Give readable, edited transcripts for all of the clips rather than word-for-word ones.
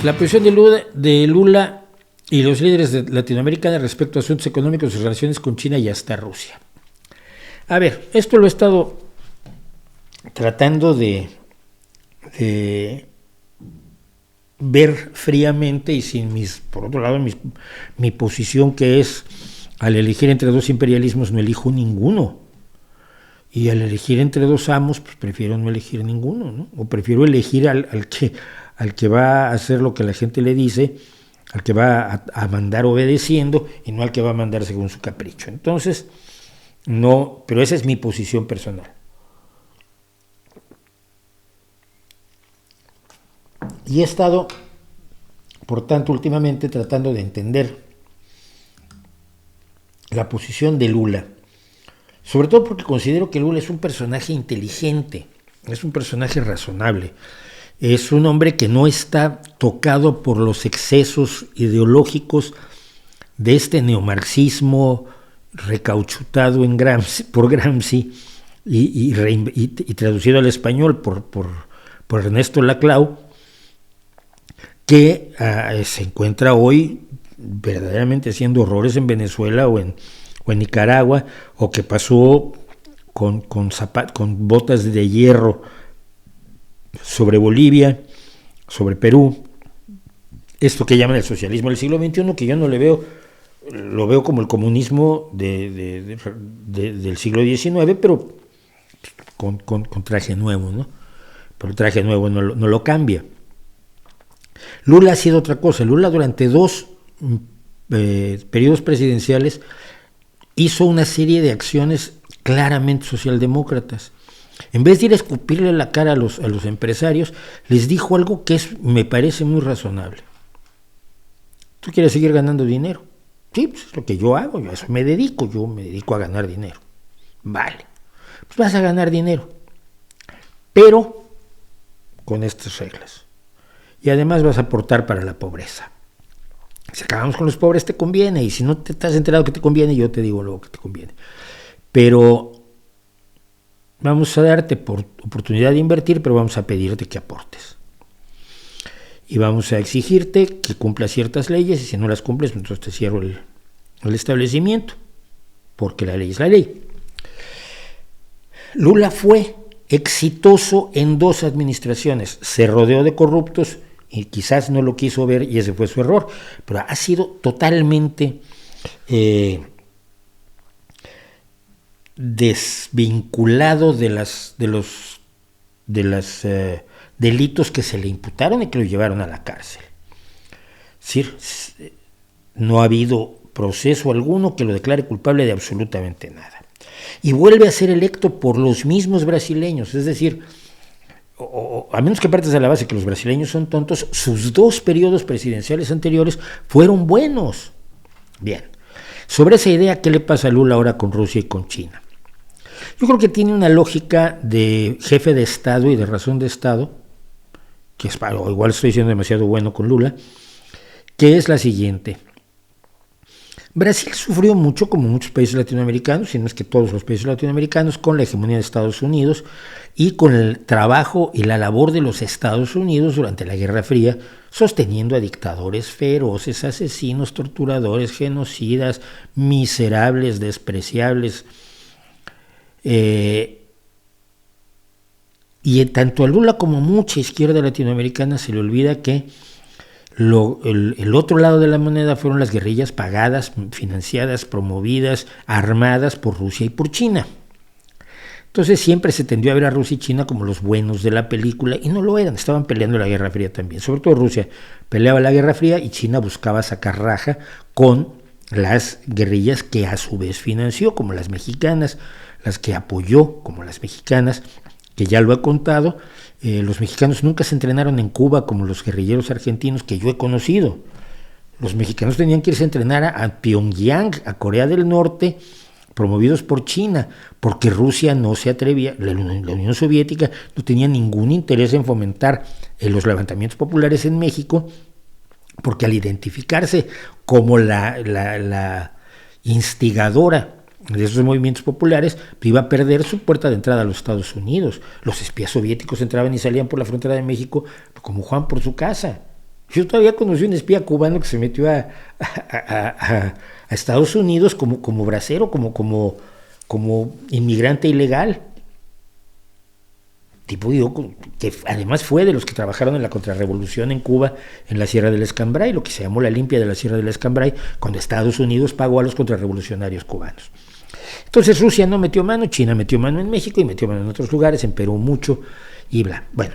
La posición de Lula y los líderes de Latinoamérica respecto a asuntos económicos y relaciones con China y hasta Rusia. A ver, esto lo he estado tratando de ver fríamente y sin por otro lado, mi posición, que es: al elegir entre dos imperialismos no elijo ninguno, y al elegir entre dos amos, pues prefiero no elegir ninguno, ¿no? O prefiero elegir al que va a hacer lo que la gente le dice, al que va a mandar obedeciendo, y no al que va a mandar según su capricho. Entonces, no, pero esa es mi posición personal. Y he estado, por tanto, últimamente tratando de entender la posición de Lula, sobre todo porque considero que Lula es un personaje inteligente, es un personaje razonable, es un hombre que no está tocado por los excesos ideológicos de este neomarxismo recauchutado por Gramsci y traducido al español por Ernesto Laclau, que se encuentra hoy verdaderamente haciendo horrores en Venezuela o en Nicaragua, o que pasó con botas de hierro sobre Bolivia, sobre Perú, esto que llaman el socialismo del siglo XXI, que yo no le veo, lo veo como el comunismo del siglo XIX, pero con traje nuevo, ¿no? Pero el traje nuevo no lo cambia. Lula ha sido otra cosa. Lula durante dos periodos presidenciales hizo una serie de acciones claramente socialdemócratas. En vez de ir a escupirle la cara a los empresarios, les dijo algo que me parece muy razonable. ¿Tú quieres seguir ganando dinero? Sí, pues es lo que yo hago, yo a eso me dedico a ganar dinero. Vale, pues vas a ganar dinero, pero con estas reglas. Y además vas a aportar para la pobreza. Si acabamos con los pobres te conviene, y si no te estás enterado que te conviene, yo te digo luego que te conviene. Pero vamos a darte oportunidad de invertir, pero vamos a pedirte que aportes. Y vamos a exigirte que cumplas ciertas leyes, y si no las cumples, entonces te cierro el establecimiento, porque la ley es la ley. Lula fue exitoso en dos administraciones, se rodeó de corruptos y quizás no lo quiso ver y ese fue su error, pero ha sido totalmente desvinculado de los delitos que se le imputaron y que lo llevaron a la cárcel. Es decir, no ha habido proceso alguno que lo declare culpable de absolutamente nada. Y vuelve a ser electo por los mismos brasileños, es decir, a menos que partes de la base que los brasileños son tontos, sus dos periodos presidenciales anteriores fueron buenos. Bien, sobre esa idea, ¿qué le pasa a Lula ahora con Rusia y con China? Yo creo que tiene una lógica de jefe de Estado y de razón de Estado, que es, o igual estoy siendo demasiado bueno con Lula, que es la siguiente. Brasil sufrió mucho, como muchos países latinoamericanos, si no es que todos los países latinoamericanos, con la hegemonía de Estados Unidos y con el trabajo y la labor de los Estados Unidos durante la Guerra Fría, sosteniendo a dictadores feroces, asesinos, torturadores, genocidas, miserables, despreciables. Y tanto a Lula como a mucha izquierda latinoamericana se le olvida que el otro lado de la moneda fueron las guerrillas pagadas, financiadas, promovidas, armadas por Rusia y por China. Entonces siempre se tendió a ver a Rusia y China como los buenos de la película, y no lo eran, estaban peleando la Guerra Fría también. Sobre todo Rusia peleaba la Guerra Fría y China buscaba sacar raja con las guerrillas que a su vez financió, como las mexicanas, las que apoyó, como las mexicanas, que ya lo he contado. Los mexicanos nunca se entrenaron en Cuba como los guerrilleros argentinos que yo he conocido. Los mexicanos tenían que irse a entrenar a Pyongyang, a Corea del Norte, promovidos por China, porque Rusia no se atrevía, la Unión Soviética no tenía ningún interés en fomentar los levantamientos populares en México, porque al identificarse como la instigadora de esos movimientos populares, iba a perder su puerta de entrada a los Estados Unidos. Los espías soviéticos entraban y salían por la frontera de México como Juan por su casa. Yo todavía conocí un espía cubano que se metió a Estados Unidos como bracero, como inmigrante ilegal. Tipo, digo, que además fue de los que trabajaron en la contrarrevolución en Cuba, en la Sierra del Escambray, lo que se llamó la limpia de la Sierra del Escambray, cuando Estados Unidos pagó a los contrarrevolucionarios cubanos. Entonces Rusia no metió mano, China metió mano en México y metió mano en otros lugares, en Perú mucho, y bla. Bueno,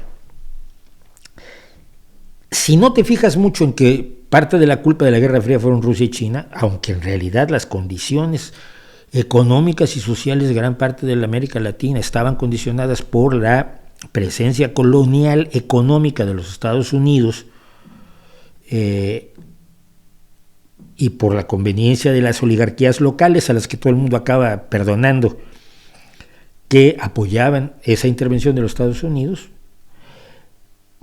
si no te fijas mucho en que parte de la culpa de la Guerra Fría fueron Rusia y China, aunque en realidad las condiciones económicas y sociales de gran parte de la América Latina estaban condicionadas por la presencia colonial económica de los Estados Unidos y por la conveniencia de las oligarquías locales a las que todo el mundo acaba perdonando, que apoyaban esa intervención de los Estados Unidos,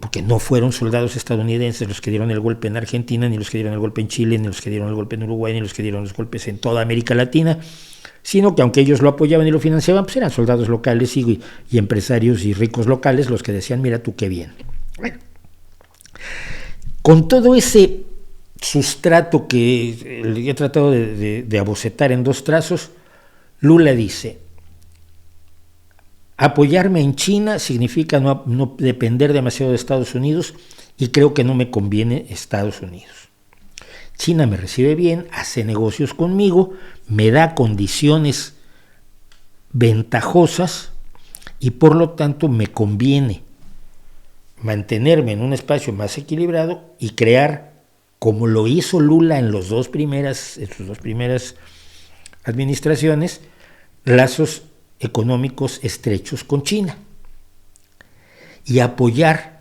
porque no fueron soldados estadounidenses los que dieron el golpe en Argentina, ni los que dieron el golpe en Chile, ni los que dieron el golpe en Uruguay, ni los que dieron los golpes en toda América Latina, sino que aunque ellos lo apoyaban y lo financiaban, pues eran soldados locales y empresarios y ricos locales los que decían, mira tú qué bien. Bueno, con todo ese sustrato que he tratado de abocetar en dos trazos, Lula dice, apoyarme en China significa no depender demasiado de Estados Unidos y creo que no me conviene Estados Unidos. China me recibe bien, hace negocios conmigo, me da condiciones ventajosas y por lo tanto me conviene mantenerme en un espacio más equilibrado y crear, como lo hizo Lula en sus dos primeras administraciones, lazos económicos estrechos con China y apoyar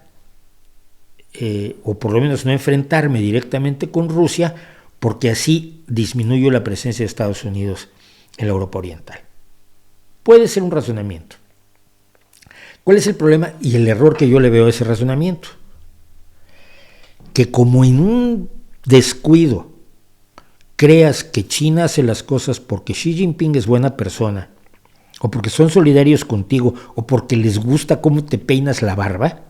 o por lo menos no enfrentarme directamente con Rusia, porque así disminuyo la presencia de Estados Unidos en la Europa Oriental. Puede ser un razonamiento. ¿Cuál es el problema y el error que yo le veo a ese razonamiento? Que como en un descuido creas que China hace las cosas porque Xi Jinping es buena persona, o porque son solidarios contigo, o porque les gusta cómo te peinas la barba,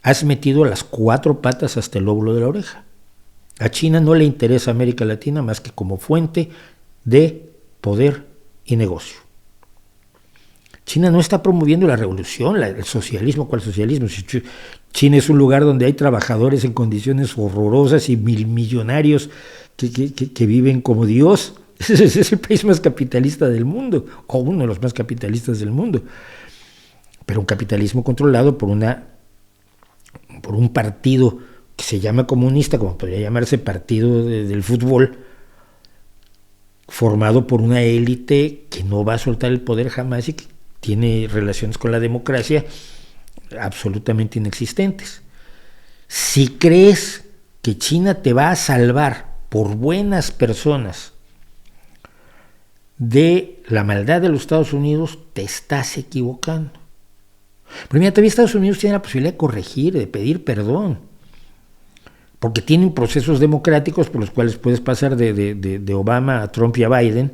has metido las cuatro patas hasta el lóbulo de la oreja. A China no le interesa América Latina más que como fuente de poder y negocio. China no está promoviendo la revolución, el socialismo. ¿Cuál socialismo? China es un lugar donde hay trabajadores en condiciones horrorosas y millonarios que viven como Dios. Es el país más capitalista del mundo, o uno de los más capitalistas del mundo. Pero un capitalismo controlado por un partido que se llama comunista, como podría llamarse partido del fútbol, formado por una élite que no va a soltar el poder jamás y que tiene relaciones con la democracia absolutamente inexistentes. Si crees que China te va a salvar por buenas personas de la maldad de los Estados Unidos, te estás equivocando. Pero mira, todavía Estados Unidos tiene la posibilidad de corregir, de pedir perdón, porque tienen procesos democráticos por los cuales puedes pasar de Obama a Trump y a Biden,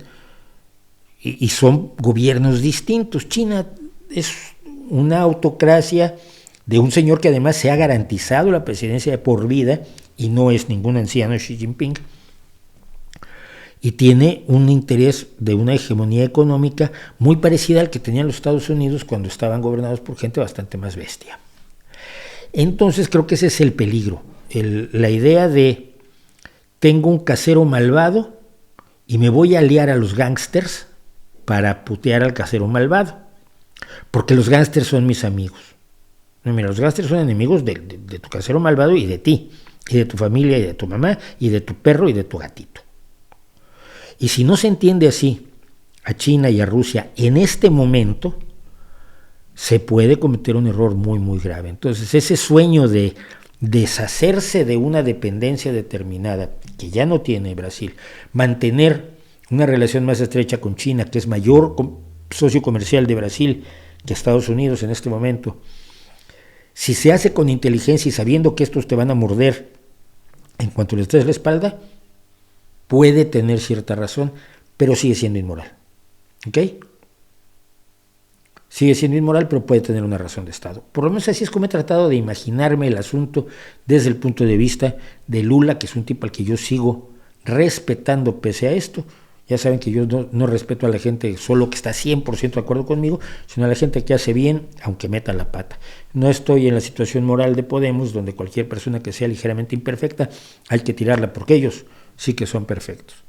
y son gobiernos distintos. China es una autocracia de un señor que además se ha garantizado la presidencia de por vida, y no es ningún anciano, Xi Jinping, y tiene un interés de una hegemonía económica muy parecida al que tenían los Estados Unidos cuando estaban gobernados por gente bastante más bestia. Entonces creo que ese es el peligro, la idea de tengo un casero malvado y me voy a aliar a los gángsters para putear al casero malvado, porque los gángsters son mis amigos. No, mira, los gángsters son enemigos de tu casero malvado y de ti, y de tu familia, y de tu mamá, y de tu perro, y de tu gatito. Y si no se entiende así a China y a Rusia en este momento, se puede cometer un error muy, muy grave. Entonces, ese sueño de deshacerse de una dependencia determinada, que ya no tiene Brasil, mantener una relación más estrecha con China, que es mayor socio comercial de Brasil que Estados Unidos en este momento, si se hace con inteligencia y sabiendo que estos te van a morder en cuanto les des la espalda, puede tener cierta razón, pero sigue siendo inmoral. ¿Ok? Sigue siendo inmoral, pero puede tener una razón de Estado. Por lo menos así es como he tratado de imaginarme el asunto desde el punto de vista de Lula, que es un tipo al que yo sigo respetando pese a esto. Ya saben que yo no respeto a la gente solo que está 100% de acuerdo conmigo, sino a la gente que hace bien, aunque meta la pata. No estoy en la situación moral de Podemos, donde cualquier persona que sea ligeramente imperfecta hay que tirarla, porque ellos sí que son perfectos.